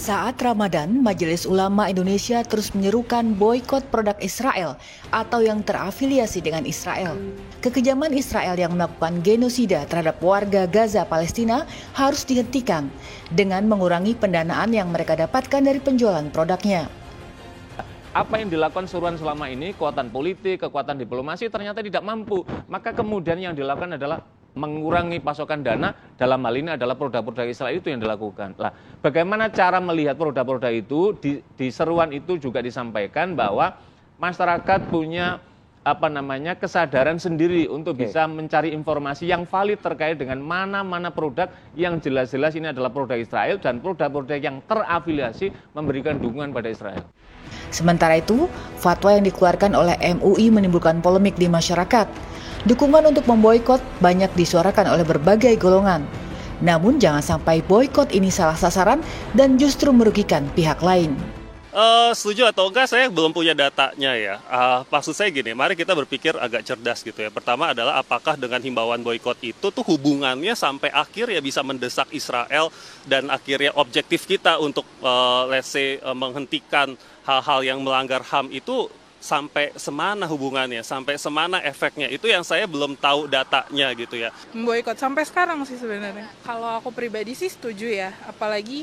Saat Ramadan, Majelis Ulama Indonesia terus menyerukan boikot produk Israel atau yang terafiliasi dengan Israel. Kekejaman Israel yang melakukan genosida terhadap warga Gaza Palestina harus dihentikan dengan mengurangi pendanaan yang mereka dapatkan dari penjualan produknya. Apa yang dilakukan seruan selama ini, kekuatan politik, kekuatan diplomasi ternyata tidak mampu. Maka kemudian yang dilakukan adalah mengurangi pasokan dana, dalam hal ini adalah produk-produk Israel itu yang dilakukan. Lah, bagaimana cara melihat produk-produk itu? Di seruan itu juga disampaikan bahwa masyarakat punya kesadaran sendiri untuk bisa mencari informasi yang valid terkait dengan mana-mana produk yang jelas-jelas ini adalah produk Israel dan produk-produk yang terafiliasi memberikan dukungan pada Israel. Sementara itu, fatwa yang dikeluarkan oleh MUI menimbulkan polemik di masyarakat. Dukungan untuk memboikot banyak disuarakan oleh berbagai golongan. Namun jangan sampai boikot ini salah sasaran dan justru merugikan pihak lain. Setuju atau enggak saya belum punya datanya ya. Maksud saya gini, mari kita berpikir agak cerdas gitu ya. Pertama adalah apakah dengan himbauan boikot itu tuh hubungannya sampai akhir ya bisa mendesak Israel dan akhirnya objektif kita untuk menghentikan hal-hal yang melanggar HAM itu sampai semana hubungannya, sampai semana efeknya. Itu yang saya belum tahu datanya gitu ya. Boikot sampai sekarang sih sebenarnya. Kalau aku pribadi sih setuju ya, apalagi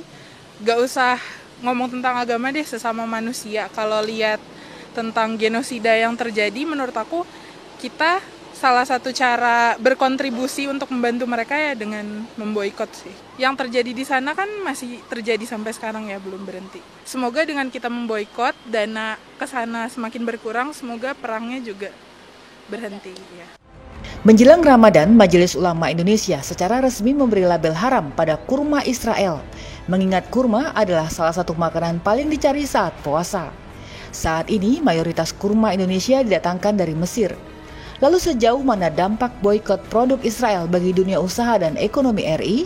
gak usah ngomong tentang agama deh, sesama manusia. Kalau lihat tentang genosida yang terjadi, menurut aku kita salah satu cara berkontribusi untuk membantu mereka ya dengan memboikot sih. Yang terjadi di sana kan masih terjadi sampai sekarang ya, belum berhenti. Semoga dengan kita memboikot, dana ke sana semakin berkurang, semoga perangnya juga berhenti ya. Menjelang Ramadan, Majelis Ulama Indonesia secara resmi memberi label haram pada kurma Israel. Mengingat kurma adalah salah satu makanan paling dicari saat puasa. Saat ini, mayoritas kurma Indonesia didatangkan dari Mesir. Lalu sejauh mana dampak boikot produk Israel bagi dunia usaha dan ekonomi RI?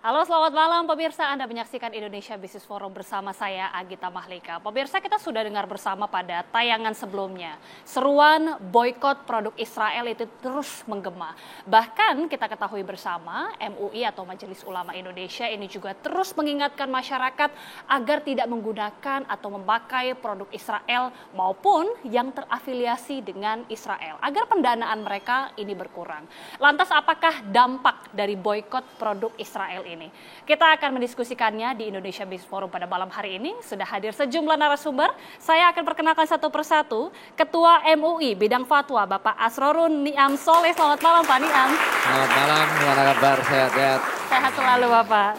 Halo, selamat malam pemirsa. Anda menyaksikan Indonesia Business Forum bersama saya Agita Mahlika. Pemirsa, kita sudah dengar bersama pada tayangan sebelumnya. Seruan boikot produk Israel itu terus menggema. Bahkan kita ketahui bersama MUI atau Majelis Ulama Indonesia ini juga terus mengingatkan masyarakat agar tidak menggunakan atau memakai produk Israel maupun yang terafiliasi dengan Israel agar pendanaan mereka ini berkurang. Lantas apakah dampak dari boikot produk Israel ini? Kita akan mendiskusikannya di Indonesia Business Forum pada malam hari ini. Sudah hadir sejumlah narasumber. Saya akan perkenalkan satu persatu. Ketua MUI Bidang Fatwa, Bapak Asrorun Niam Soleh. Selamat malam, Pak Niam. Selamat malam, gimana kabar? Sehat-sehat? Sehat selalu, Bapak.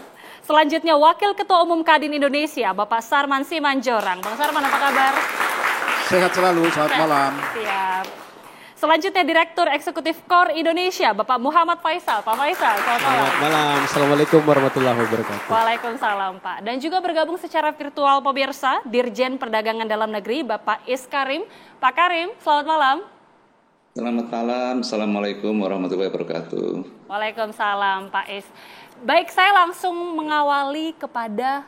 Selanjutnya Wakil Ketua Umum Kadin Indonesia, Bapak Sarman Simanjorang. Bang Sarman, apa kabar? Sehat selalu, selamat malam. Siap. Selanjutnya Direktur Eksekutif KOR Indonesia, Bapak Muhammad Faisal. Pak Faisal, selamat malam. Selamat malam, Assalamualaikum warahmatullahi wabarakatuh. Waalaikumsalam, Pak. Dan juga bergabung secara virtual pemirsa, Dirjen Perdagangan Dalam Negeri, Bapak Is Karim. Pak Karim, selamat malam. Selamat malam, Assalamualaikum warahmatullahi wabarakatuh. Waalaikumsalam, Pak Is. Baik, saya langsung mengawali kepada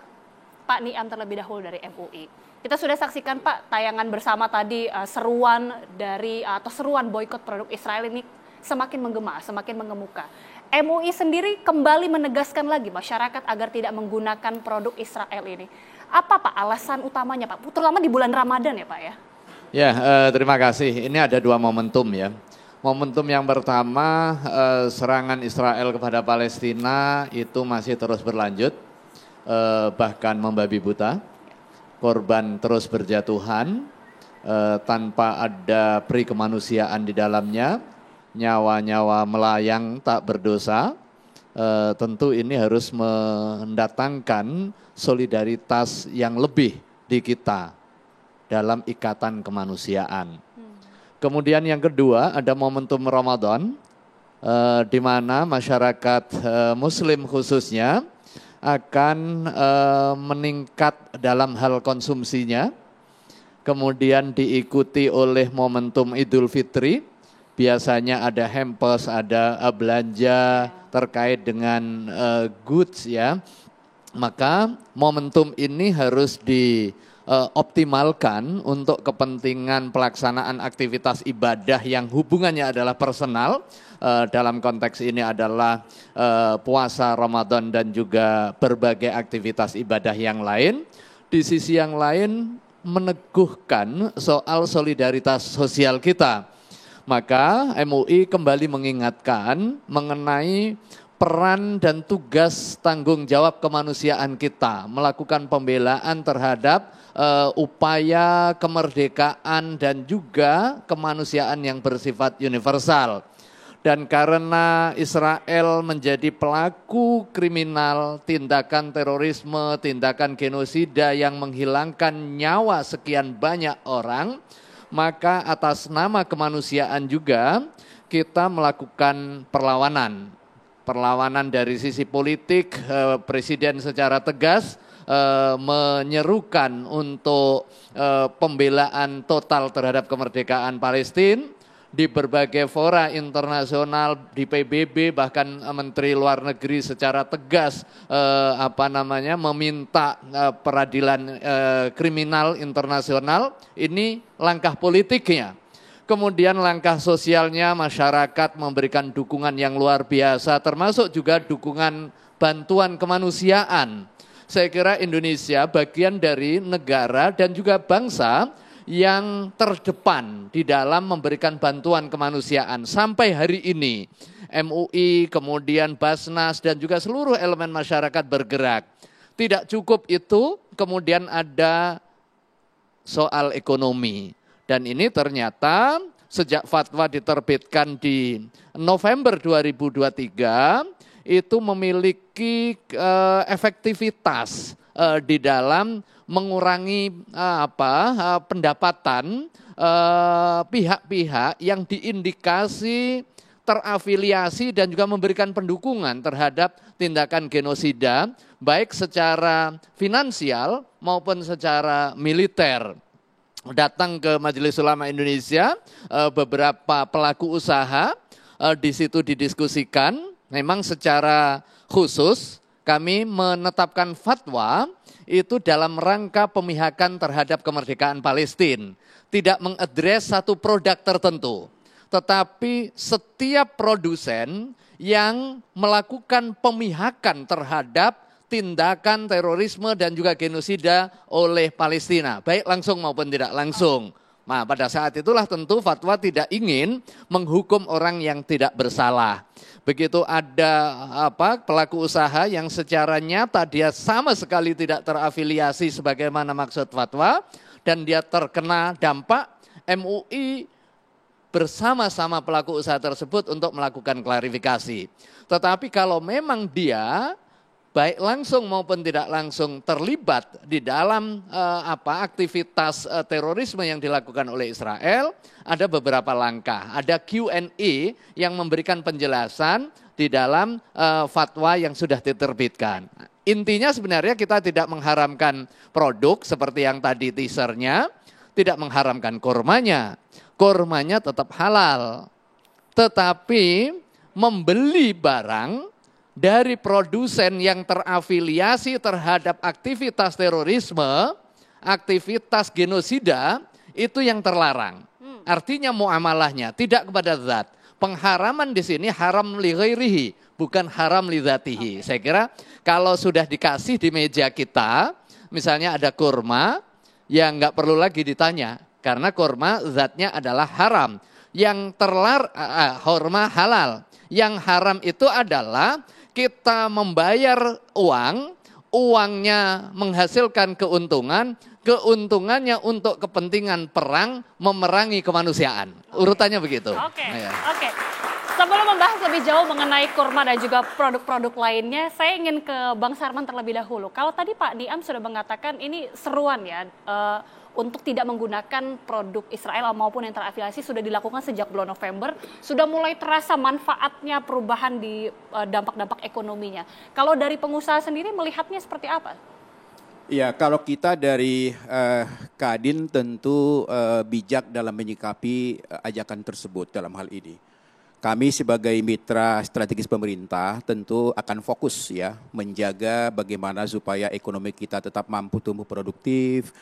Pak Niam terlebih dahulu dari MUI. Kita sudah saksikan Pak tayangan bersama tadi seruan boikot produk Israel ini semakin menggema, semakin mengemuka. MUI sendiri kembali menegaskan lagi masyarakat agar tidak menggunakan produk Israel ini. Apa Pak alasan utamanya Pak? Terutama di bulan Ramadan ya Pak ya? Ya, terima kasih. Ini ada dua momentum ya. Momentum yang pertama, serangan Israel kepada Palestina itu masih terus berlanjut, bahkan membabi buta. Korban terus berjatuhan tanpa ada peri kemanusiaan di dalamnya, nyawa-nyawa melayang tak berdosa. Tentu ini harus mendatangkan solidaritas yang lebih di kita dalam ikatan kemanusiaan. Kemudian yang kedua ada momentum Ramadan, di mana masyarakat Muslim khususnya akan meningkat dalam hal konsumsinya, kemudian diikuti oleh momentum Idul Fitri, biasanya ada hampers, ada belanja terkait dengan goods ya, maka momentum ini harus optimalkan untuk kepentingan pelaksanaan aktivitas ibadah yang hubungannya adalah personal. Dalam konteks ini adalah puasa Ramadan dan juga berbagai aktivitas ibadah yang lain. Di sisi yang lain meneguhkan soal solidaritas sosial kita. Maka MUI kembali mengingatkan mengenai peran dan tugas tanggung jawab kemanusiaan kita, melakukan pembelaan terhadap upaya kemerdekaan dan juga kemanusiaan yang bersifat universal. Dan karena Israel menjadi pelaku kriminal, tindakan terorisme, tindakan genosida yang menghilangkan nyawa sekian banyak orang, maka atas nama kemanusiaan juga kita melakukan perlawanan. Perlawanan dari sisi politik, Presiden secara tegas menyerukan untuk pembelaan total terhadap kemerdekaan Palestina. Di berbagai fora internasional, di PBB, bahkan Menteri Luar Negeri secara tegas meminta peradilan kriminal internasional. Ini langkah politiknya. Kemudian langkah sosialnya, masyarakat memberikan dukungan yang luar biasa, termasuk juga dukungan bantuan kemanusiaan. Saya kira Indonesia bagian dari negara dan juga bangsa yang terdepan di dalam memberikan bantuan kemanusiaan. Sampai hari ini MUI, kemudian Basnas dan juga seluruh elemen masyarakat bergerak. Tidak cukup itu, kemudian ada soal ekonomi. Dan ini ternyata sejak fatwa diterbitkan di November 2023 itu memiliki efektivitas di dalam mengurangi pendapatan pihak-pihak yang diindikasi terafiliasi dan juga memberikan pendukungan terhadap tindakan genosida, baik secara finansial maupun secara militer. Datang ke Majelis Ulama Indonesia, beberapa pelaku usaha di situ didiskusikan. Memang secara khusus kami menetapkan fatwa itu dalam rangka pemihakan terhadap kemerdekaan Palestina. Tidak mengadres satu produk tertentu, tetapi setiap produsen yang melakukan pemihakan terhadap tindakan terorisme dan juga genosida oleh Palestina, baik langsung maupun tidak langsung. Nah, pada saat itulah tentu fatwa tidak ingin menghukum orang yang tidak bersalah. Begitu ada pelaku usaha yang secara nyata dia sama sekali tidak terafiliasi sebagaimana maksud fatwa dan dia terkena dampak, MUI bersama-sama pelaku usaha tersebut untuk melakukan klarifikasi. Tetapi kalau memang dia baik langsung maupun tidak langsung terlibat di dalam aktivitas terorisme yang dilakukan oleh Israel, ada beberapa langkah. Ada Q&A yang memberikan penjelasan di dalam fatwa yang sudah diterbitkan. Intinya sebenarnya kita tidak mengharamkan produk seperti yang tadi teasernya, tidak mengharamkan kurmanya. Kurmanya tetap halal. Tetapi membeli barang dari produsen yang terafiliasi terhadap aktivitas terorisme, aktivitas genosida, itu yang terlarang. Artinya muamalahnya tidak kepada zat. Pengharaman di sini haram li ghairihi, bukan haram li dzatihi. Saya kira kalau sudah dikasih di meja kita, misalnya ada kurma, ya nggak perlu lagi ditanya. Karena kurma zatnya adalah haram. Yang kurma halal. Yang haram itu adalah kita membayar uang, uangnya menghasilkan keuntungan, keuntungannya untuk kepentingan perang, memerangi kemanusiaan. Urutannya begitu. Oke. Sebelum membahas lebih jauh mengenai kurma dan juga produk-produk lainnya, saya ingin ke Bang Sarman terlebih dahulu. Kalau tadi Pak Niam sudah mengatakan ini seruan ya, untuk tidak menggunakan produk Israel maupun yang terafiliasi sudah dilakukan sejak bulan November, sudah mulai terasa manfaatnya perubahan di dampak-dampak ekonominya. Kalau dari pengusaha sendiri melihatnya seperti apa? Ya, kalau kita dari Kadin tentu bijak dalam menyikapi ajakan tersebut dalam hal ini. Kami sebagai mitra strategis pemerintah tentu akan fokus ya menjaga bagaimana supaya ekonomi kita tetap mampu tumbuh produktif,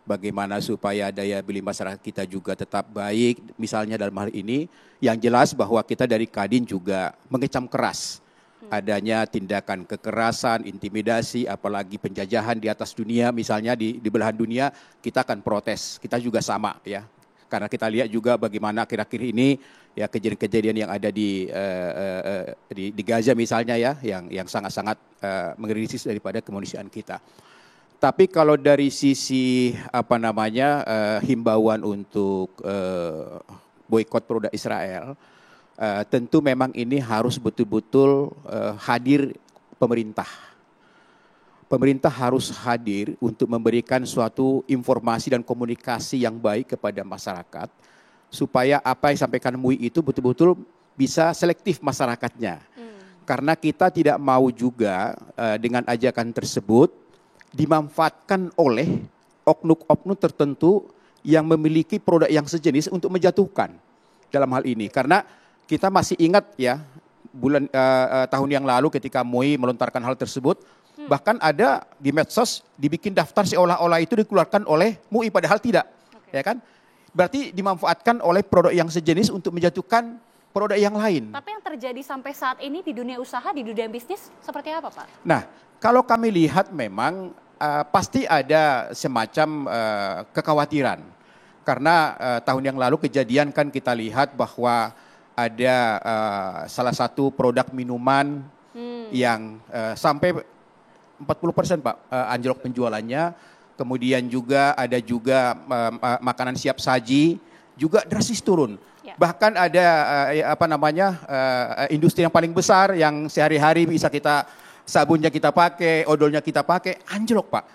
bagaimana supaya daya beli masyarakat kita juga tetap baik. Misalnya dalam hal ini, yang jelas bahwa kita dari Kadin juga mengecam keras adanya tindakan kekerasan, intimidasi, apalagi penjajahan di atas dunia, misalnya di belahan dunia, kita akan protes. Kita juga sama ya. Karena kita lihat juga bagaimana akhir-akhir ini ya kejadian-kejadian yang ada di Gaza misalnya ya, yang sangat-sangat mengeritis daripada kemanusiaan kita. Tapi kalau dari sisi himbauan untuk boikot produk Israel, tentu memang ini harus betul-betul hadir pemerintah. Pemerintah harus hadir untuk memberikan suatu informasi dan komunikasi yang baik kepada masyarakat, supaya apa yang disampaikan MUI itu betul-betul bisa selektif masyarakatnya. Karena kita tidak mau juga dengan ajakan tersebut dimanfaatkan oleh oknum-oknum tertentu yang memiliki produk yang sejenis untuk menjatuhkan dalam hal ini. Karena kita masih ingat ya, tahun yang lalu ketika MUI melontarkan hal tersebut, bahkan ada di medsos dibikin daftar seolah-olah itu dikeluarkan oleh MUI, padahal tidak. Ya kan? Berarti dimanfaatkan oleh produk yang sejenis untuk menjatuhkan produk yang lain. Tapi yang terjadi sampai saat ini di dunia usaha, di dunia bisnis seperti apa, Pak? Nah, kalau kami lihat memang pasti ada semacam kekhawatiran. Karena tahun yang lalu kejadian kan kita lihat bahwa ada salah satu produk minuman yang sampai 40% Pak anjlok penjualannya. Kemudian juga ada makanan siap saji juga drastis turun. Ya. Bahkan ada industri yang paling besar yang sehari-hari bisa sabunnya kita pakai, odolnya kita pakai, anjlok Pak.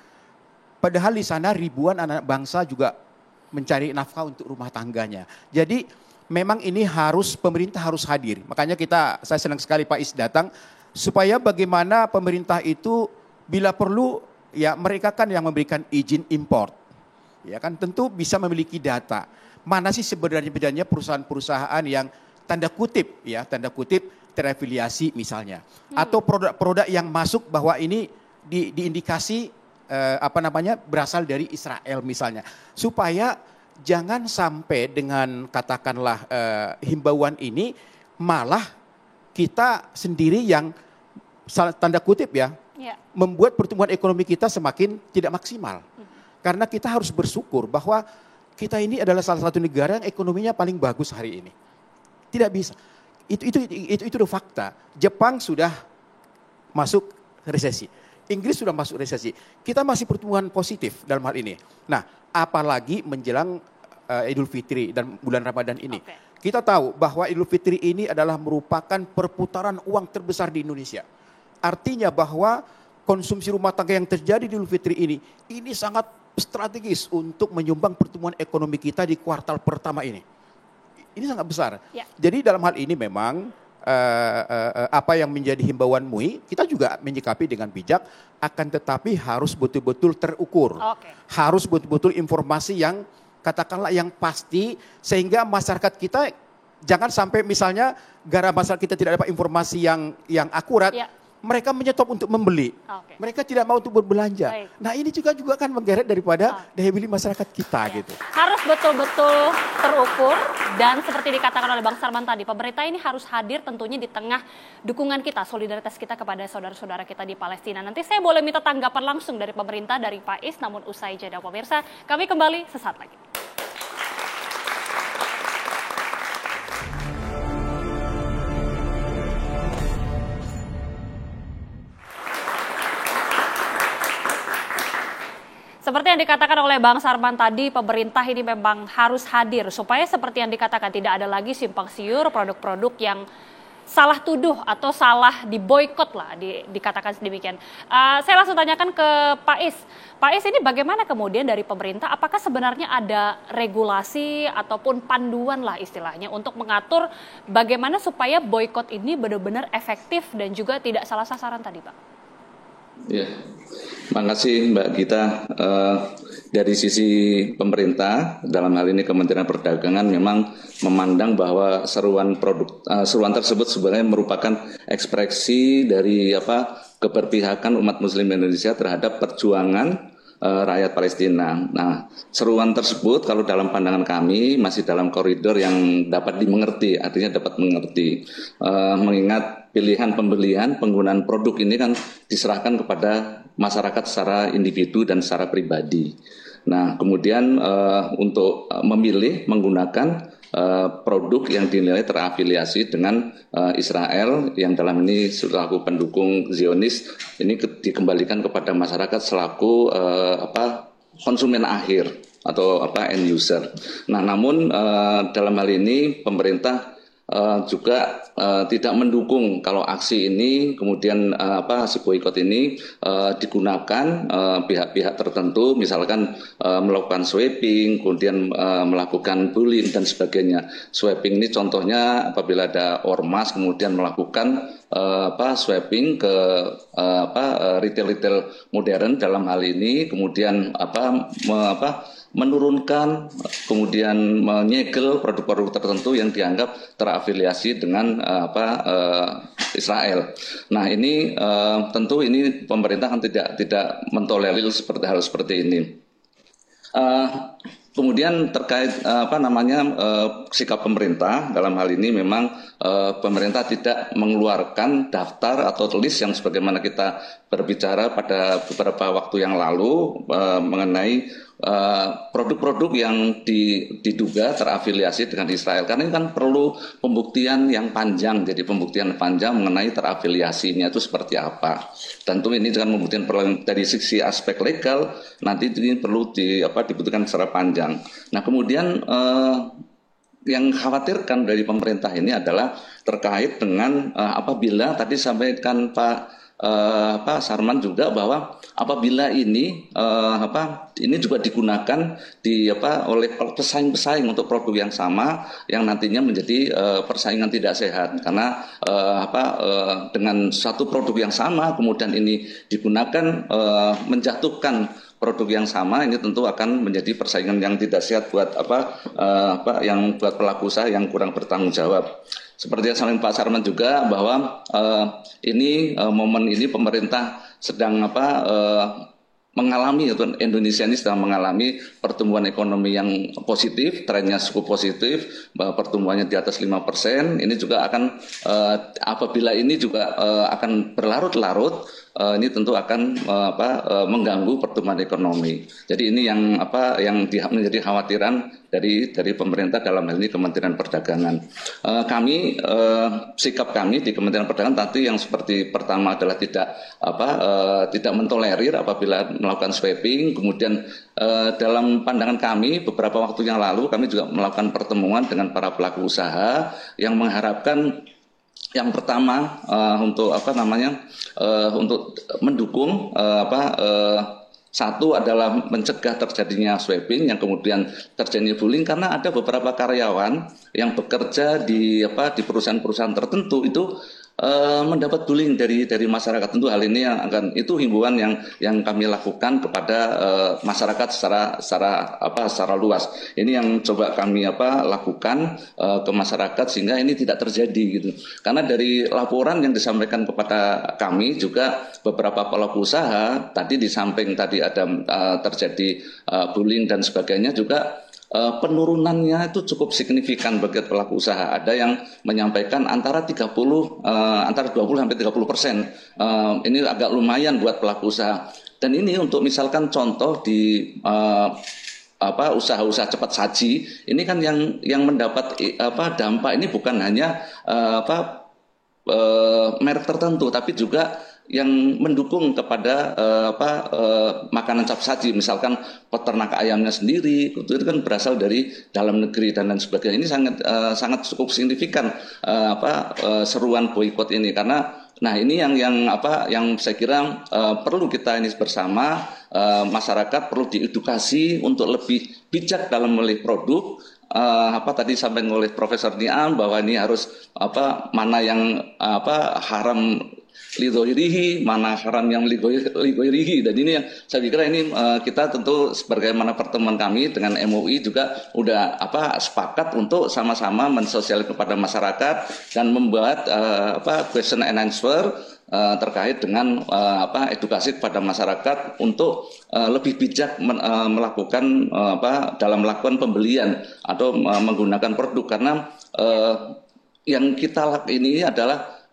Padahal di sana ribuan anak bangsa juga mencari nafkah untuk rumah tangganya. Jadi memang ini pemerintah harus hadir. Makanya saya senang sekali Pak Is datang supaya bagaimana pemerintah itu bila perlu ya mereka kan yang memberikan izin import. Ya kan tentu bisa memiliki data. Mana sih sebenarnya perusahaan-perusahaan yang tanda kutip terafiliasi misalnya. Atau produk-produk yang masuk bahwa ini diindikasi berasal dari Israel misalnya. Supaya jangan sampai dengan katakanlah himbauan ini malah kita sendiri yang tanda kutip membuat pertumbuhan ekonomi kita semakin tidak maksimal. Karena kita harus bersyukur bahwa kita ini adalah salah satu negara yang ekonominya paling bagus hari ini. Tidak bisa. Itu fakta. Jepang sudah masuk resesi. Inggris sudah masuk resesi. Kita masih pertumbuhan positif dalam hal ini. Nah, apalagi menjelang Idul Fitri dan bulan Ramadan ini. Kita tahu bahwa Idul Fitri ini adalah merupakan perputaran uang terbesar di Indonesia. Artinya bahwa konsumsi rumah tangga yang terjadi di Idul Fitri ini sangat strategis untuk menyumbang pertumbuhan ekonomi kita di kuartal pertama ini. Ini sangat besar. Ya. Jadi dalam hal ini memang apa yang menjadi himbauan MUI, kita juga menyikapi dengan bijak, akan tetapi harus betul-betul terukur. Harus betul-betul informasi yang katakanlah yang pasti, sehingga masyarakat kita jangan sampai misalnya gara masyarakat kita tidak dapat informasi yang akurat, mereka menyetop untuk membeli. Mereka tidak mau untuk berbelanja. Nah ini juga kan menggeret daripada daya beli masyarakat kita gitu. Harus betul-betul terukur dan seperti dikatakan oleh Bang Sarman tadi, pemerintah ini harus hadir tentunya di tengah dukungan kita, solidaritas kita kepada saudara-saudara kita di Palestina. Nanti saya boleh minta tanggapan langsung dari pemerintah, dari Pak Is, namun usai jeda pemirsa, kami kembali sesaat lagi. Seperti yang dikatakan oleh Bang Sarman tadi, pemerintah ini memang harus hadir supaya seperti yang dikatakan tidak ada lagi simpang siur produk-produk yang salah tuduh atau salah diboikot lah, dikatakan sedemikian. Saya langsung tanyakan ke Pak Is. Pak Is, ini bagaimana kemudian dari pemerintah, apakah sebenarnya ada regulasi ataupun panduan lah istilahnya untuk mengatur bagaimana supaya boikot ini benar-benar efektif dan juga tidak salah sasaran tadi, Pak? Ya, makasih Mbak Gita. Dari sisi pemerintah, dalam hal ini Kementerian Perdagangan memang memandang bahwa seruan tersebut sebenarnya merupakan ekspresi dari keberpihakan umat Muslim Indonesia terhadap perjuangan rakyat Palestina. Nah, seruan tersebut kalau dalam pandangan kami masih dalam koridor yang dapat dimengerti, artinya dapat mengerti. Mengingat pilihan pembelian penggunaan produk ini kan diserahkan kepada masyarakat secara individu dan secara pribadi. Nah, kemudian untuk memilih menggunakan produk yang dinilai terafiliasi dengan Israel yang dalam ini selaku pendukung Zionis ini dikembalikan kepada masyarakat selaku konsumen akhir atau end user. Nah, namun dalam hal ini pemerintah juga tidak mendukung kalau aksi ini kemudian aksi boikot ini digunakan pihak-pihak tertentu, misalkan melakukan sweeping, kemudian melakukan bullying dan sebagainya. Sweeping ini contohnya apabila ada ormas kemudian melakukan sweeping ke retail-retail modern dalam hal ini, kemudian menurunkan, kemudian menyegel produk-produk tertentu yang dianggap terafiliasi dengan Israel. Nah, ini tentu ini pemerintah kan tidak mentolerir hal seperti ini. Kemudian terkait sikap pemerintah dalam hal ini memang pemerintah tidak mengeluarkan daftar atau list yang sebagaimana kita berbicara pada beberapa waktu yang lalu mengenai produk-produk yang diduga terafiliasi dengan Israel, karena ini kan perlu pembuktian yang panjang, jadi pembuktian panjang mengenai terafiliasinya itu seperti apa. Tentu ini dengan pembuktian dari sisi aspek legal nanti ini perlu dibutuhkan secara panjang. Nah, kemudian yang khawatirkan dari pemerintah ini adalah terkait dengan apabila tadi sampaikan Pak Sarman juga bahwa apabila ini juga digunakan oleh pesaing-pesaing untuk produk yang sama yang nantinya menjadi persaingan tidak sehat, karena dengan satu produk yang sama kemudian ini digunakan menjatuhkan produk yang sama, ini tentu akan menjadi persaingan yang tidak sehat buat yang buat pelaku usaha yang kurang bertanggung jawab. Seperti yang disampaikan Pak Sarman juga bahwa momen ini pemerintah sedang mengalami, atau Indonesia ini sedang mengalami pertumbuhan ekonomi yang positif, trennya cukup positif, pertumbuhannya di atas 5%. Ini juga akan apabila ini juga akan berlarut-larut, ini tentu akan mengganggu pertumbuhan ekonomi. Jadi ini yang menjadi khawatiran dari pemerintah dalam hal ini Kementerian Perdagangan. Sikap kami di Kementerian Perdagangan tadi yang seperti pertama adalah tidak mentolerir apabila melakukan sweeping. Kemudian dalam pandangan kami beberapa waktu yang lalu kami juga melakukan pertemuan dengan para pelaku usaha yang mengharapkan yang pertama untuk mendukung satu adalah mencegah terjadinya sweeping, yang kemudian terjadinya bullying, karena ada beberapa karyawan yang bekerja di perusahaan-perusahaan tertentu itu mendapat bullying dari masyarakat. Tentu hal ini itu himbauan yang kami lakukan kepada masyarakat secara luas. Ini yang coba kami lakukan ke masyarakat sehingga ini tidak terjadi gitu. Karena dari laporan yang disampaikan kepada kami juga beberapa pelaku usaha tadi di samping tadi ada terjadi bullying dan sebagainya juga penurunannya itu cukup signifikan bagi pelaku usaha. Ada yang menyampaikan antara 20 sampai 30%. Ini agak lumayan buat pelaku usaha. Dan ini untuk misalkan contoh di usaha-usaha cepat saji, ini kan yang mendapat dampak ini bukan hanya merek tertentu, tapi juga yang mendukung kepada makanan cepat saji, misalkan peternak ayamnya sendiri, itu kan berasal dari dalam negeri dan lain sebagainya. Ini sangat cukup signifikan seruan boikot ini, karena ini yang saya kira perlu kita ini bersama, masyarakat perlu diedukasi untuk lebih bijak dalam memilih produk. Tadi disampaikan oleh Profesor Niam bahwa ini harus mana yang haram lidhoirihi, mana haram yang lighoirihi. Dan ini yang saya pikir ini kita tentu sebagaimana pertemuan kami dengan MUI juga udah sepakat untuk sama-sama mensosialisasikan kepada masyarakat dan membuat question and answer terkait dengan edukasi kepada masyarakat untuk lebih bijak melakukan dalam melakukan pembelian atau menggunakan produk, karena yang kita lakukan ini adalah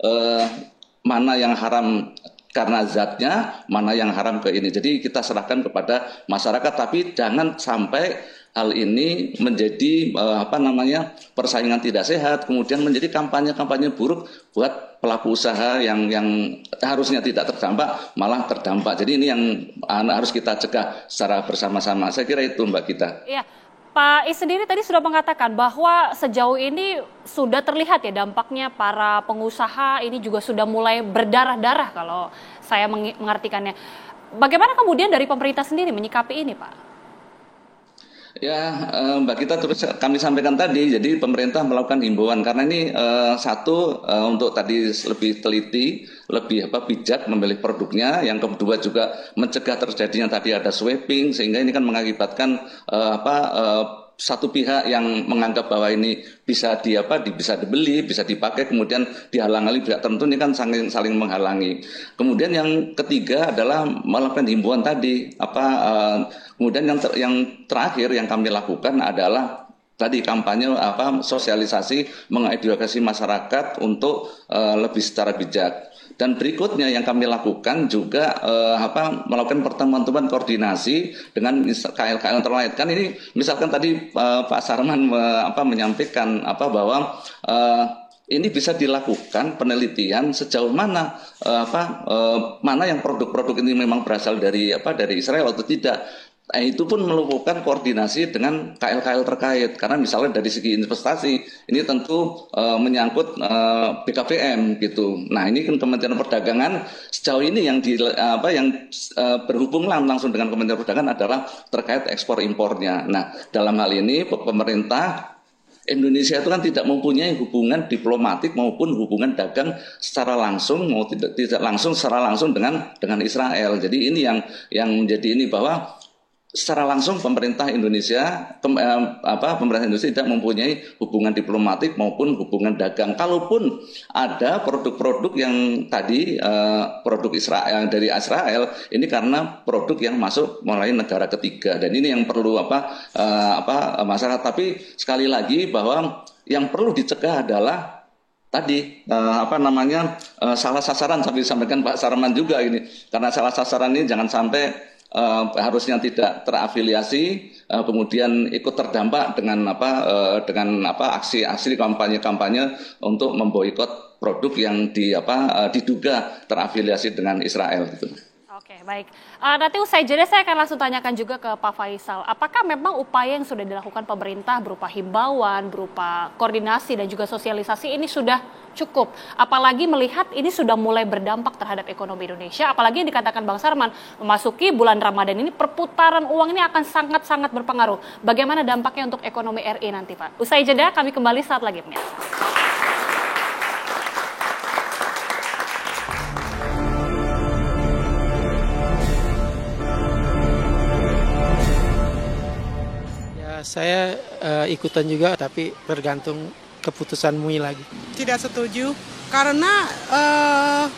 mana yang haram karena zatnya, mana yang haram ke ini. Jadi kita serahkan kepada masyarakat, tapi jangan sampai hal ini menjadi persaingan tidak sehat, kemudian menjadi kampanye-kampanye buruk buat pelaku usaha yang harusnya tidak terdampak malah terdampak. Jadi ini yang harus kita cegah secara bersama-sama. Saya kira itu Mbak Gita. Iya. Pak Is sendiri tadi sudah mengatakan bahwa sejauh ini sudah terlihat ya dampaknya para pengusaha ini juga sudah mulai berdarah-darah kalau saya mengartikannya. Bagaimana kemudian dari pemerintah sendiri menyikapi ini, Pak? Ya, Mbak Gita, terus kami sampaikan tadi, jadi pemerintah melakukan himbauan karena ini untuk tadi lebih teliti, lebih bijak memilih produknya. Yang kedua juga mencegah terjadinya tadi ada swapping, sehingga ini kan mengakibatkan satu pihak yang menganggap bahwa ini bisa bisa dibeli, bisa dipakai, kemudian dihalang-halangi pihak tertentu, ini kan saling menghalangi. Kemudian yang ketiga adalah melakukan himbauan tadi. Kemudian yang terakhir yang kami lakukan adalah tadi kampanye sosialisasi, mengedukasi masyarakat untuk lebih secara bijak. Dan berikutnya yang kami lakukan juga melakukan pertemuan-pertemuan koordinasi dengan KL-KL terkait. Kan ini misalkan tadi Pak Sarman menyampaikan bahwa ini bisa dilakukan penelitian sejauh mana mana yang produk-produk ini memang berasal dari Israel atau tidak. Itu pun melakukan koordinasi dengan KL-KL terkait, karena misalnya dari segi investasi ini tentu menyangkut BKPM gitu. Nah ini kan Kementerian Perdagangan sejauh ini yang berhubung langsung dengan Kementerian Perdagangan adalah terkait ekspor impornya. Nah dalam hal ini pemerintah Indonesia itu kan tidak mempunyai hubungan diplomatik maupun hubungan dagang secara langsung tidak langsung secara langsung dengan Israel. Jadi ini yang menjadi ini bahwa secara langsung pemerintah Indonesia tidak mempunyai hubungan diplomatik maupun hubungan dagang. Kalaupun ada produk-produk yang tadi produk Israel dari Israel ini karena produk yang masuk melalui negara ketiga, dan ini yang perlu masyarakat. Tapi sekali lagi bahwa yang perlu dicegah adalah tadi salah sasaran, sampai disampaikan Pak Sarman juga ini, karena salah sasaran ini jangan sampai harusnya tidak terafiliasi kemudian ikut terdampak dengan aksi-aksi kampanye untuk memboikot produk yang diduga terafiliasi dengan Israel gitu. Oke, baik. Nanti usai jeda saya akan langsung tanyakan juga ke Pak Faisal. Apakah memang upaya yang sudah dilakukan pemerintah berupa himbauan, berupa koordinasi dan juga sosialisasi ini sudah cukup? Apalagi melihat ini sudah mulai berdampak terhadap ekonomi Indonesia. Apalagi yang dikatakan Bang Sarman, memasuki bulan Ramadan ini perputaran uang ini akan sangat-sangat berpengaruh. Bagaimana dampaknya untuk ekonomi RI nanti, Pak? Usai jeda kami kembali saat lagi, pemirsa. Saya ikutan juga, tapi tergantung keputusan MUI lagi. Tidak setuju, karena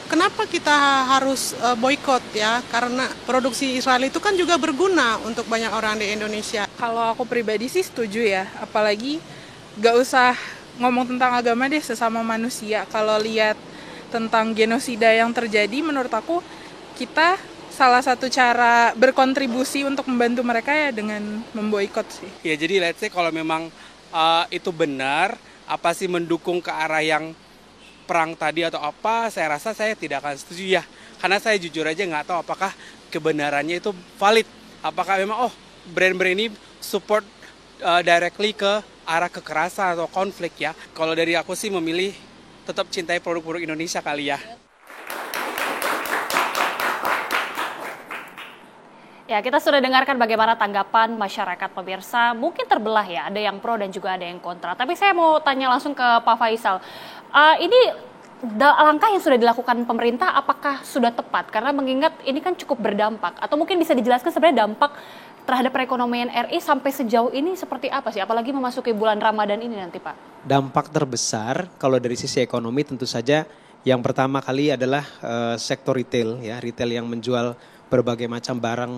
kenapa kita harus boikot ya? Karena produksi Israel itu kan juga berguna untuk banyak orang di Indonesia. Kalau aku pribadi sih setuju ya, apalagi gak usah ngomong tentang agama deh, sesama manusia. Kalau lihat tentang genosida yang terjadi, menurut aku kita salah satu cara berkontribusi untuk membantu mereka ya dengan memboikot sih. Ya jadi let's say kalau memang itu benar, apa sih mendukung ke arah yang perang tadi atau apa, saya rasa saya tidak akan setuju ya. Karena saya jujur aja nggak tahu apakah kebenarannya itu valid. Apakah memang brand-brand ini support directly ke arah kekerasan atau konflik ya. Kalau dari aku sih memilih tetap cintai produk-produk Indonesia kali ya. Ya, kita sudah dengarkan bagaimana tanggapan masyarakat pemirsa. Mungkin terbelah ya, ada yang pro dan juga ada yang kontra. Tapi saya mau tanya langsung ke Pak Faisal. Ini langkah yang sudah dilakukan pemerintah apakah sudah tepat? Karena mengingat ini kan cukup berdampak. Atau mungkin bisa dijelaskan sebenarnya dampak terhadap perekonomian RI sampai sejauh ini seperti apa sih? Apalagi memasuki bulan Ramadan ini nanti, Pak. Dampak terbesar kalau dari sisi ekonomi tentu saja yang pertama kali adalah sektor retail ya, retail yang menjual berbagai macam barang,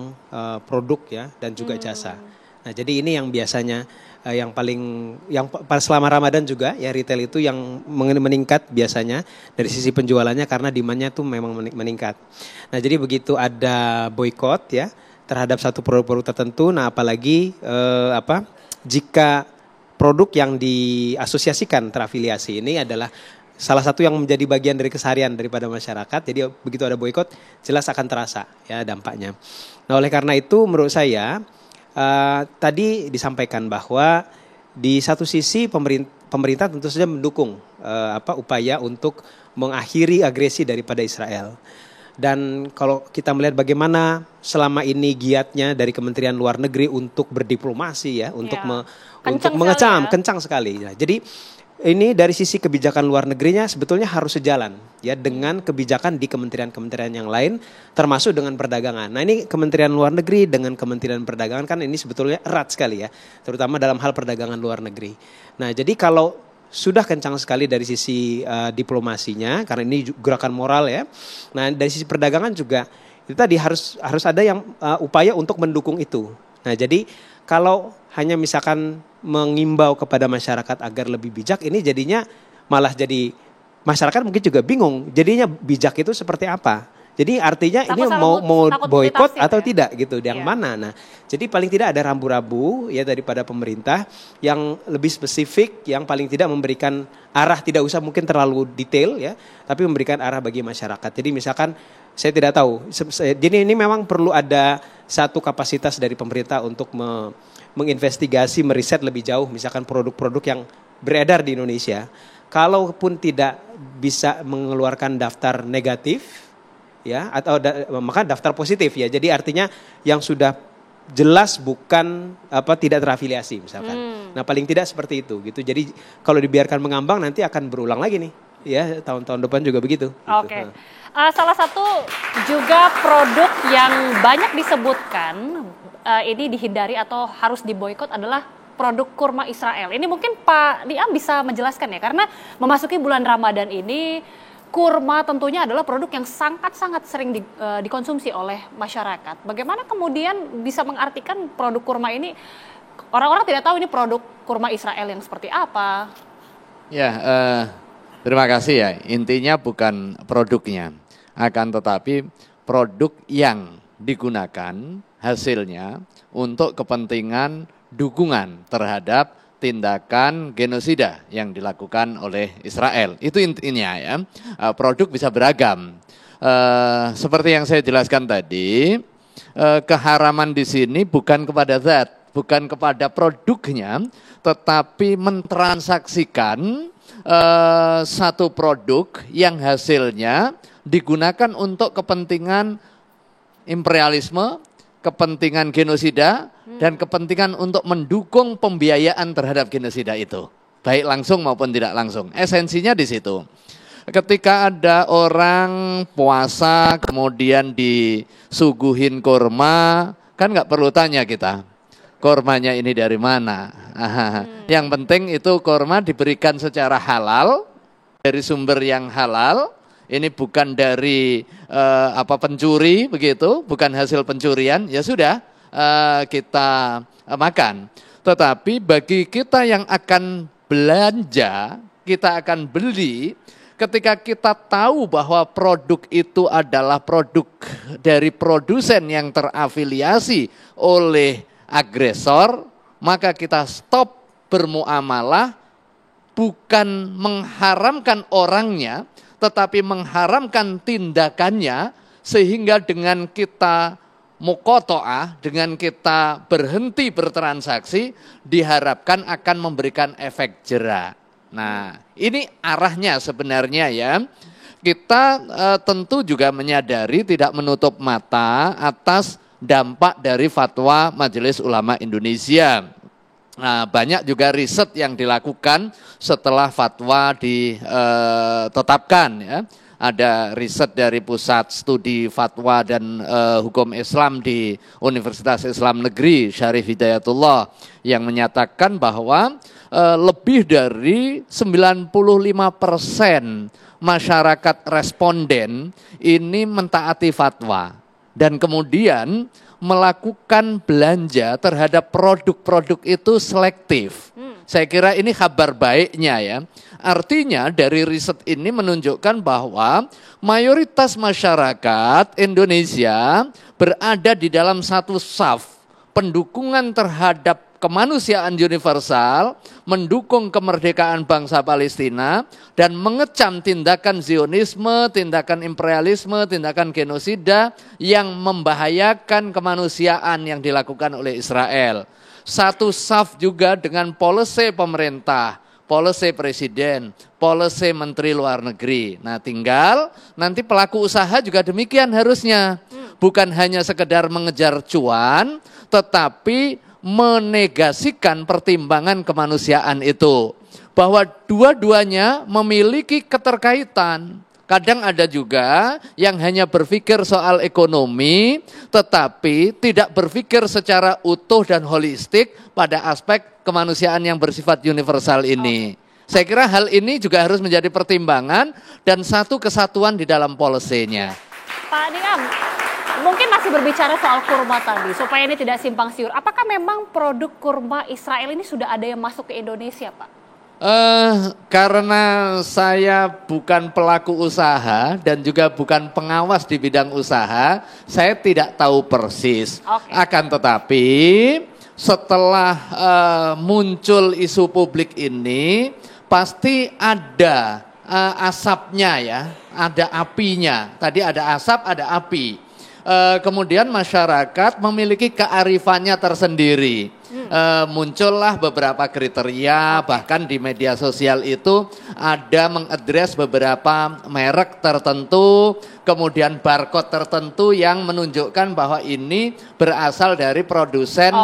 produk ya, dan juga jasa. Nah, jadi ini yang biasanya yang selama Ramadan juga ya, retail itu yang meningkat biasanya dari sisi penjualannya karena demand-nya tuh memang meningkat. Nah, jadi begitu ada boykot ya terhadap satu produk-produk tertentu, nah apalagi jika produk yang diasosiasikan terafiliasi ini adalah salah satu yang menjadi bagian dari keseharian daripada masyarakat, jadi begitu ada boykot jelas akan terasa ya dampaknya. Nah, oleh karena itu menurut saya tadi disampaikan bahwa di satu sisi pemerintah tentu saja mendukung upaya untuk mengakhiri agresi daripada Israel. Dan kalau kita melihat bagaimana selama ini giatnya dari Kementerian Luar Negeri untuk berdiplomasi ya, untuk mengecam, kencang sekali. Nah, jadi ini dari sisi kebijakan luar negerinya sebetulnya harus sejalan ya dengan kebijakan di kementerian-kementerian yang lain, termasuk dengan perdagangan. Nah, ini Kementerian Luar Negeri dengan Kementerian Perdagangan kan ini sebetulnya erat sekali ya, terutama dalam hal perdagangan luar negeri. Nah, jadi kalau sudah kencang sekali dari sisi diplomasinya, karena ini gerakan moral ya. Nah, dari sisi perdagangan juga itu tadi harus ada yang upaya untuk mendukung itu. Nah, jadi kalau hanya misalkan mengimbau kepada masyarakat agar lebih bijak, ini jadinya malah jadi masyarakat mungkin juga bingung. Jadinya bijak itu seperti apa? Jadi artinya ini mau boykot atau tidak gitu, yang mana? Nah, jadi paling tidak ada rambu-rambu ya daripada pemerintah yang lebih spesifik, yang paling tidak memberikan arah, tidak usah mungkin terlalu detail ya, tapi memberikan arah bagi masyarakat. Jadi misalkan saya tidak tahu, jadi ini memang perlu ada satu kapasitas dari pemerintah untuk menginvestigasi, meriset lebih jauh, misalkan produk-produk yang beredar di Indonesia, kalaupun tidak bisa mengeluarkan daftar negatif ya, atau maka daftar positif ya. Jadi artinya yang sudah jelas bukan tidak terafiliasi misalkan. Nah, paling tidak seperti itu gitu. Jadi kalau dibiarkan mengambang nanti akan berulang lagi nih ya, tahun-tahun depan juga begitu. Oke. Salah satu juga produk yang banyak disebutkan ini dihindari atau harus diboikot adalah produk kurma Israel. Ini mungkin Pak Liam bisa menjelaskan ya, karena memasuki bulan Ramadan ini kurma tentunya adalah produk yang sangat-sangat sering dikonsumsi oleh masyarakat. Bagaimana kemudian bisa mengartikan produk kurma ini, orang-orang tidak tahu ini produk kurma Israel yang seperti apa. Ya, terima kasih ya. Intinya bukan produknya, akan tetapi produk yang digunakan hasilnya untuk kepentingan dukungan terhadap tindakan genosida yang dilakukan oleh Israel. Itu intinya ya. Produk bisa beragam. Seperti yang saya jelaskan tadi, keharaman di sini bukan kepada zat, bukan kepada produknya, tetapi mentransaksikan satu produk yang hasilnya digunakan untuk kepentingan imperialisme, kepentingan genosida, dan kepentingan untuk mendukung pembiayaan terhadap genosida itu, baik langsung maupun tidak langsung. Esensinya di situ. Ketika ada orang puasa kemudian disuguhin kurma, kan nggak perlu tanya kita, kurmanya ini dari mana. Yang penting itu kurma diberikan secara halal, dari sumber yang halal. Ini bukan dari pencuri begitu, bukan hasil pencurian, ya sudah kita makan. Tetapi bagi kita yang akan belanja, kita akan beli, ketika kita tahu bahwa produk itu adalah produk dari produsen yang terafiliasi oleh agresor, maka kita stop bermuamalah, bukan mengharamkan orangnya, tetapi mengharamkan tindakannya, sehingga dengan kita muqoto'ah, dengan kita berhenti bertransaksi, diharapkan akan memberikan efek jera. Nah, ini arahnya sebenarnya ya. Kita tentu juga menyadari, tidak menutup mata atas dampak dari fatwa Majelis Ulama Indonesia. Nah, banyak juga riset yang dilakukan setelah fatwa ditetapkan ya. Ada riset dari Pusat Studi Fatwa dan Hukum Islam di Universitas Islam Negeri Syarif Hidayatullah yang menyatakan bahwa lebih dari 95% masyarakat responden ini mentaati fatwa dan kemudian melakukan belanja terhadap produk-produk itu selektif. Saya kira ini kabar baiknya ya. Artinya dari riset ini menunjukkan bahwa mayoritas masyarakat Indonesia berada di dalam satu saf pendukungan terhadap kemanusiaan universal, mendukung kemerdekaan bangsa Palestina, dan mengecam tindakan Zionisme, tindakan imperialisme, tindakan genosida yang membahayakan kemanusiaan yang dilakukan oleh Israel. Satu saf juga dengan policy pemerintah, policy presiden, policy menteri luar negeri. Nah, tinggal nanti pelaku usaha juga demikian harusnya. Bukan hanya sekedar mengejar cuan, tetapi menegasikan pertimbangan kemanusiaan itu. Bahwa dua-duanya memiliki keterkaitan. Kadang ada juga yang hanya berpikir soal ekonomi, tetapi tidak berpikir secara utuh dan holistik pada aspek kemanusiaan yang bersifat universal ini. Saya kira hal ini juga harus menjadi pertimbangan dan satu kesatuan di dalam policy-nya. Pak Niam, mungkin masih berbicara soal kurma tadi, supaya ini tidak simpang siur. Apakah memang produk kurma Israel ini sudah ada yang masuk ke Indonesia, Pak? Karena saya bukan pelaku usaha dan juga bukan pengawas di bidang usaha, saya tidak tahu persis. Akan tetapi setelah muncul isu publik ini, pasti ada asapnya ya, ada apinya. Tadi ada asap, ada api. Kemudian masyarakat memiliki kearifannya tersendiri. Muncullah beberapa kriteria, bahkan di media sosial itu ada mengadres beberapa merek tertentu, kemudian barcode tertentu yang menunjukkan bahwa ini berasal dari produsen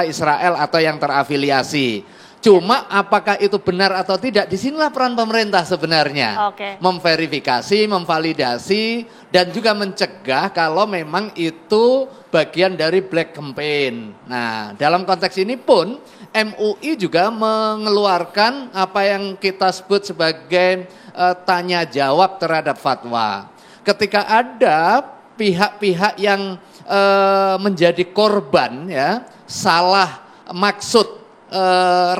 Israel atau yang terafiliasi. Cuma apakah itu benar atau tidak, disinilah peran pemerintah sebenarnya. Memverifikasi, memvalidasi, dan juga mencegah kalau memang itu bagian dari black campaign. Nah, dalam konteks ini pun MUI juga mengeluarkan apa yang kita sebut sebagai tanya jawab terhadap fatwa. Ketika ada pihak-pihak yang menjadi korban ya, salah maksud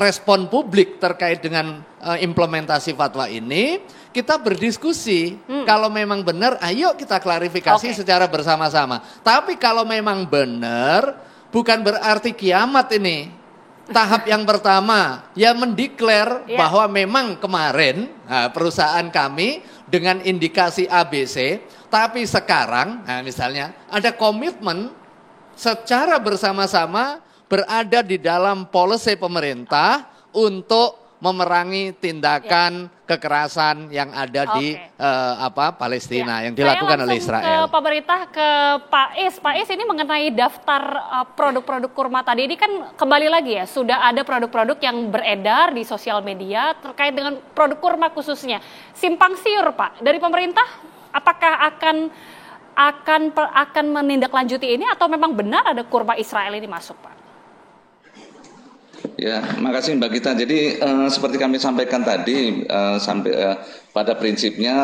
respon publik terkait dengan implementasi fatwa ini, kita berdiskusi. Kalau memang benar, ayo kita klarifikasi secara bersama-sama. Tapi kalau memang benar, bukan berarti kiamat ini. Tahap yang pertama, ya mendeklar bahwa memang kemarin perusahaan kami dengan indikasi ABC, tapi sekarang, misalnya ada komitmen secara bersama-sama berada di dalam policy pemerintah untuk memerangi tindakan kekerasan yang ada di Palestina yang dilakukan oleh Israel. Ke pemerintah, ke Pak Is. Pak Is, ini mengenai daftar produk-produk kurma tadi, ini kan kembali lagi ya, sudah ada produk-produk yang beredar di sosial media terkait dengan produk kurma khususnya. Simpang siur, Pak, dari pemerintah apakah akan menindaklanjuti ini atau memang benar ada kurma Israel ini masuk, Pak? Ya, makasih Mbak Gita. Jadi seperti kami sampaikan tadi, pada prinsipnya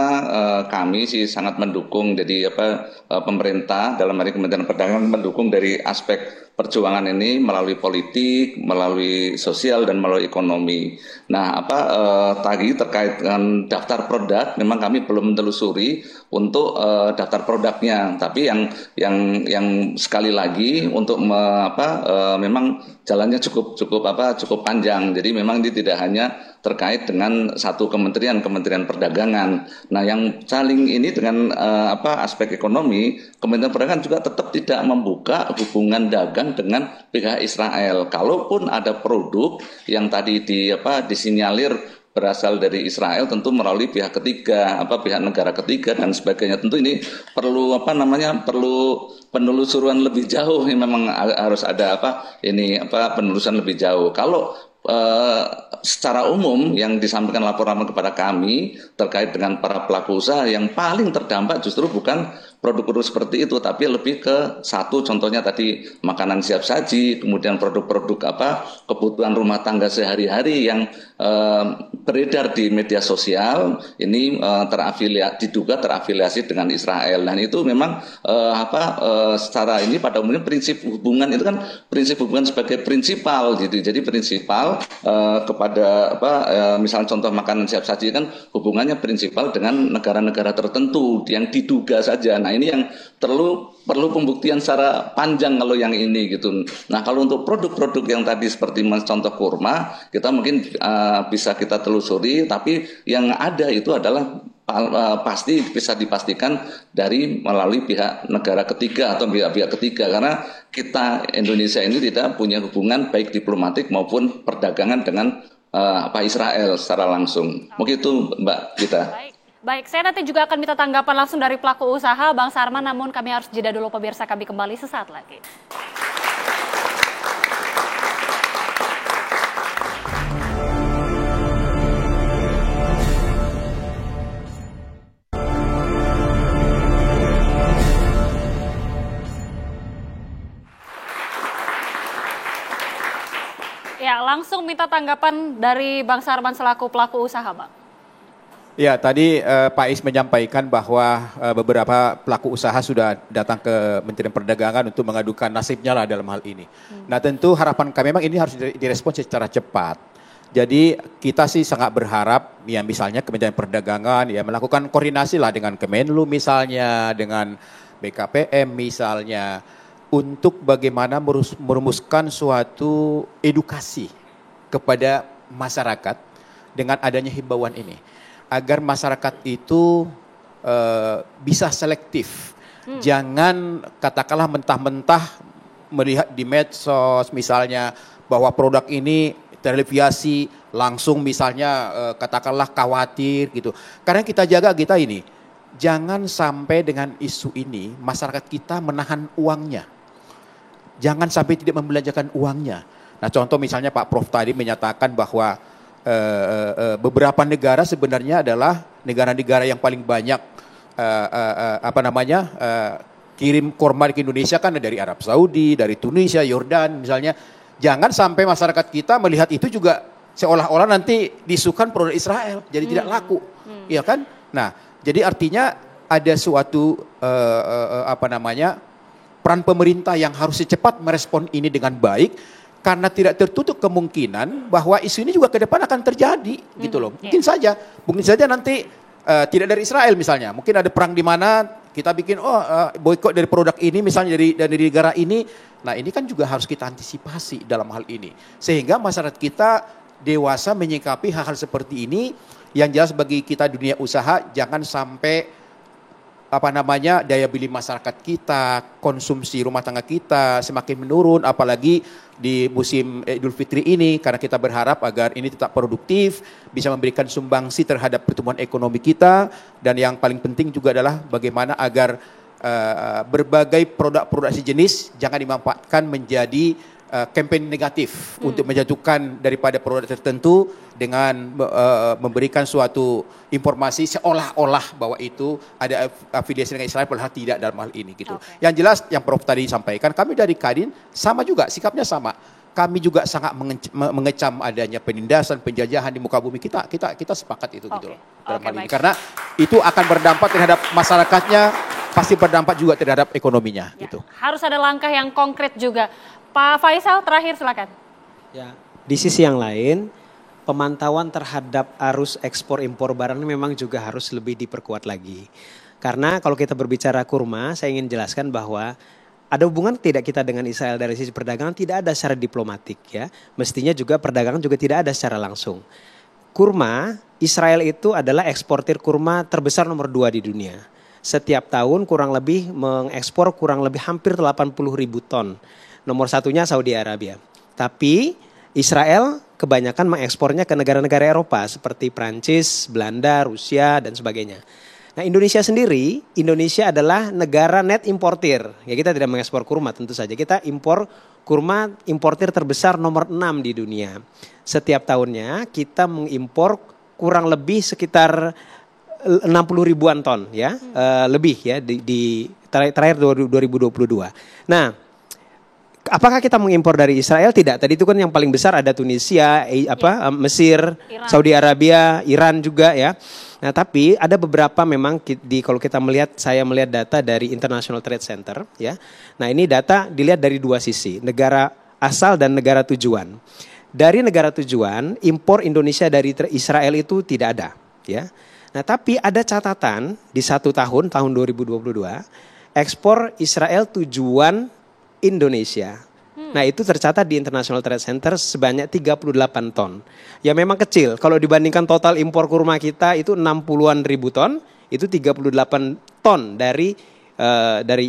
kami sih sangat mendukung. Jadi pemerintah dalam hal ini Kementerian Perdagangan mendukung dari aspek perjuangan ini melalui politik, melalui sosial dan melalui ekonomi. Nah, tadi terkait dengan daftar produk, memang kami belum menelusuri untuk daftar produknya. Tapi yang sekali lagi untuk memang jalannya cukup panjang. Jadi memang ini tidak hanya terkait dengan satu Kementerian Perdagangan. Nah, yang saling ini dengan aspek ekonomi, Kementerian Perdagangan juga tetap tidak membuka hubungan dagang dengan pihak Israel. Kalaupun ada produk yang tadi disinyalir berasal dari Israel tentu melalui pihak ketiga, pihak negara ketiga dan sebagainya. Tentu ini perlu perlu penelusuran lebih jauh. Ini memang harus ada penelusuran lebih jauh. Kalau secara umum yang disampaikan laporan kepada kami terkait dengan para pelaku usaha yang paling terdampak justru bukan produk-produk seperti itu, tapi lebih ke satu contohnya tadi makanan siap saji, kemudian produk-produk kebutuhan rumah tangga sehari-hari yang beredar di media sosial ini diduga terafiliasi dengan Israel. Dan itu memang secara ini pada umumnya prinsip hubungan itu kan prinsip hubungan sebagai prinsipal gitu. Jadi prinsipal kepada misalnya contoh makanan siap saji kan hubungannya prinsipal dengan negara-negara tertentu yang diduga saja. Nah ini yang perlu pembuktian secara panjang kalau yang ini gitu. Nah kalau untuk produk-produk yang tadi seperti contoh kurma kita mungkin bisa kita telusuri, tapi yang ada itu adalah pasti bisa dipastikan melalui pihak negara ketiga atau pihak ketiga, karena kita Indonesia ini tidak punya hubungan baik diplomatik maupun perdagangan dengan Israel secara langsung. Mungkin itu Mbak Gita. Baik, saya nanti juga akan minta tanggapan langsung dari pelaku usaha Bang Sarman, namun kami harus jeda dulu pemirsa, kami kembali sesaat lagi. Ya, langsung minta tanggapan dari Bang Sarman selaku pelaku usaha, Bang. Ya, tadi Pak Is menyampaikan bahwa beberapa pelaku usaha sudah datang ke Kementerian Perdagangan untuk mengadukan nasibnya lah dalam hal ini. Nah tentu harapan kami memang ini harus direspon secara cepat. Jadi kita sih sangat berharap ya misalnya Kementerian Perdagangan ya melakukan koordinasi lah dengan Kemenlu misalnya, dengan BKPM misalnya, untuk bagaimana merumuskan suatu edukasi kepada masyarakat dengan adanya himbauan ini. Agar masyarakat itu bisa selektif. Jangan katakanlah mentah-mentah melihat di medsos misalnya bahwa produk ini terafiliasi langsung misalnya katakanlah khawatir gitu. Karena kita jaga kita ini, jangan sampai dengan isu ini masyarakat kita menahan uangnya. Jangan sampai tidak membelanjakan uangnya. Nah contoh misalnya Pak Prof tadi menyatakan bahwa beberapa negara sebenarnya adalah negara-negara yang paling banyak kirim kurma ke Indonesia kan dari Arab Saudi, dari Tunisia, Yordan misalnya. Jangan sampai masyarakat kita melihat itu juga seolah-olah nanti diisukan produk Israel, jadi tidak laku, ya kan? Nah, jadi artinya ada suatu peran pemerintah yang harus secepat merespon ini dengan baik. Karena tidak tertutup kemungkinan bahwa isu ini juga ke depan akan terjadi gitu loh. Mungkin saja nanti tidak dari Israel misalnya. Mungkin ada perang di mana kita bikin boikot dari produk ini misalnya dari negara ini. Nah ini kan juga harus kita antisipasi dalam hal ini. Sehingga masyarakat kita dewasa menyikapi hal-hal seperti ini. Yang jelas bagi kita dunia usaha jangan sampai daya beli masyarakat kita, konsumsi rumah tangga kita semakin menurun, apalagi di musim Idul Fitri ini, karena kita berharap agar ini tetap produktif, bisa memberikan sumbangsi terhadap pertumbuhan ekonomi kita, dan yang paling penting juga adalah bagaimana agar berbagai produk-produk sejenis jangan dimanfaatkan menjadi campaign negatif untuk menjatuhkan daripada produk tertentu dengan memberikan suatu informasi seolah-olah bahwa itu ada afiliasi dengan Israel, padahal tidak dalam hal ini gitu. Okay. Yang jelas yang Prof tadi sampaikan, kami dari Kadin sama juga, sikapnya sama. Kami juga sangat mengecam adanya penindasan, penjajahan di muka bumi kita sepakat itu gitu loh dalam hal ini. Karena itu akan berdampak terhadap masyarakatnya, pasti berdampak juga terhadap ekonominya gitu. Harus ada langkah yang konkret juga. Pak Faisal terakhir silakan. Ya, di sisi yang lain pemantauan terhadap arus ekspor impor barang ini memang juga harus lebih diperkuat lagi. Karena kalau kita berbicara kurma, saya ingin jelaskan bahwa ada hubungan tidak kita dengan Israel dari sisi perdagangan, tidak ada secara diplomatik ya. Mestinya juga perdagangan juga tidak ada secara langsung. Kurma, Israel itu adalah eksportir kurma terbesar nomor 2 di dunia. Setiap tahun kurang lebih mengekspor kurang lebih hampir 80.000 ton. Nomor satunya Saudi Arabia. Tapi Israel kebanyakan mengekspornya ke negara-negara Eropa seperti Prancis, Belanda, Rusia, dan sebagainya. Nah, Indonesia sendiri, Indonesia adalah negara net importir. Ya, kita tidak mengekspor kurma tentu saja. Kita impor kurma, importir terbesar nomor 6 di dunia. Setiap tahunnya kita mengimpor kurang lebih sekitar 60 ribuan ton ya, lebih ya di terakhir 2022. Nah, apakah kita mengimpor dari Israel? Tidak. Tadi itu kan yang paling besar ada Tunisia, Mesir, Iran. Saudi Arabia, Iran juga ya. Nah, tapi ada beberapa memang kalau kita saya melihat data dari International Trade Center ya. Nah, ini data dilihat dari dua sisi, negara asal dan negara tujuan. Dari negara tujuan, impor Indonesia dari Israel itu tidak ada ya. Nah, tapi ada catatan di tahun 2022, ekspor Israel tujuan Indonesia. Nah, itu tercatat di International Trade Center sebanyak 38 ton. Ya memang kecil, kalau dibandingkan total impor kurma kita itu 60-an ribu ton, itu 38 ton dari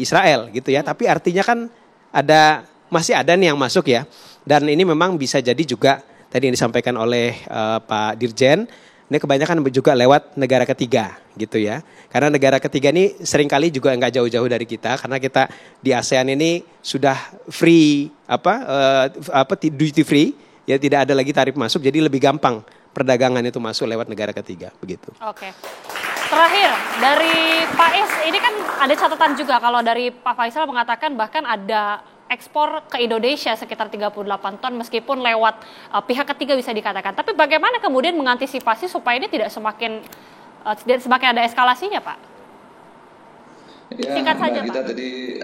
Israel gitu ya. Tapi artinya kan masih ada nih yang masuk ya. Dan ini memang bisa jadi juga tadi yang disampaikan oleh Pak Dirjen, ini kebanyakan juga lewat negara ketiga gitu ya. Karena negara ketiga ini seringkali juga nggak jauh-jauh dari kita, karena kita di ASEAN ini sudah free duty free ya, tidak ada lagi tarif masuk, jadi lebih gampang perdagangan itu masuk lewat negara ketiga begitu. Oke. Terakhir dari Pak Is, ini kan ada catatan juga kalau dari Pak Faisal mengatakan bahkan ada ekspor ke Indonesia sekitar 38 ton meskipun lewat pihak ketiga bisa dikatakan. Tapi bagaimana kemudian mengantisipasi supaya ini tidak semakin ada eskalasinya, Pak? Ya, Singkat saja, Pak. Tadi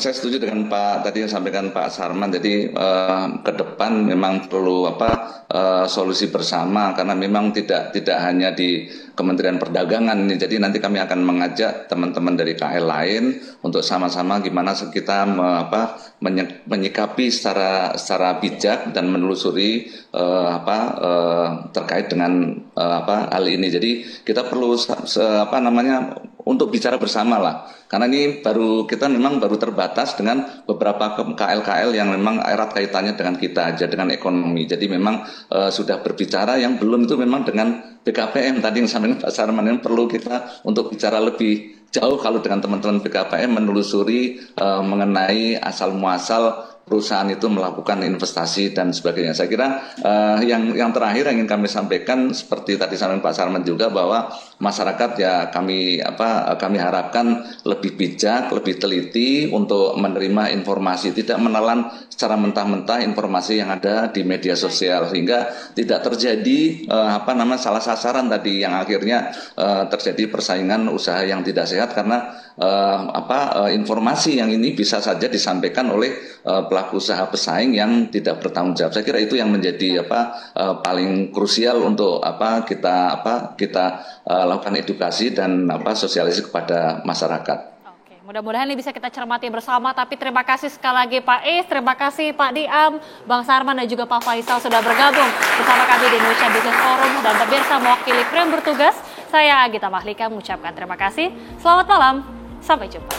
saya setuju dengan tadi yang sampaikan Pak Sarman. Jadi ke depan memang perlu solusi bersama, karena memang tidak hanya di Kementerian Perdagangan ini. Jadi nanti kami akan mengajak teman-teman dari KL lain untuk sama-sama gimana kita menyikapi secara bijak dan menelusuri terkait dengan hal ini. Jadi kita perlu untuk bicara bersama lah. Karena ini kita memang baru terbatas dengan beberapa KL-KL yang memang erat kaitannya dengan kita aja, dengan ekonomi. Jadi memang sudah berbicara, yang belum itu memang dengan BKPM tadi yang sampaikan Pak Sarman, yang perlu kita untuk bicara lebih jauh kalau dengan teman-teman BKPM menelusuri mengenai asal muasal perusahaan itu melakukan investasi dan sebagainya. Saya kira yang terakhir yang ingin kami sampaikan, seperti tadi sampaikan Pak Sarman juga, bahwa masyarakat ya kami harapkan lebih bijak, lebih teliti untuk menerima informasi, tidak menelan secara mentah-mentah informasi yang ada di media sosial, sehingga tidak terjadi salah sasaran tadi yang akhirnya terjadi persaingan usaha yang tidak sehat, karena informasi yang ini bisa saja disampaikan oleh pelaku usaha pesaing yang tidak bertanggung jawab. Saya kira itu yang menjadi paling krusial untuk kita lakukan edukasi dan sosialisasi kepada masyarakat. Oke, mudah-mudahan ini bisa kita cermati bersama. Tapi terima kasih sekali lagi Pak Is, terima kasih Pak Diam, Bang Sarman dan juga Pak Faisal sudah bergabung bersama kami di Indonesia Business Forum, dan pemirsa mewakili kru yang bertugas, saya Agita Mahlika mengucapkan terima kasih. Selamat malam, sampai jumpa.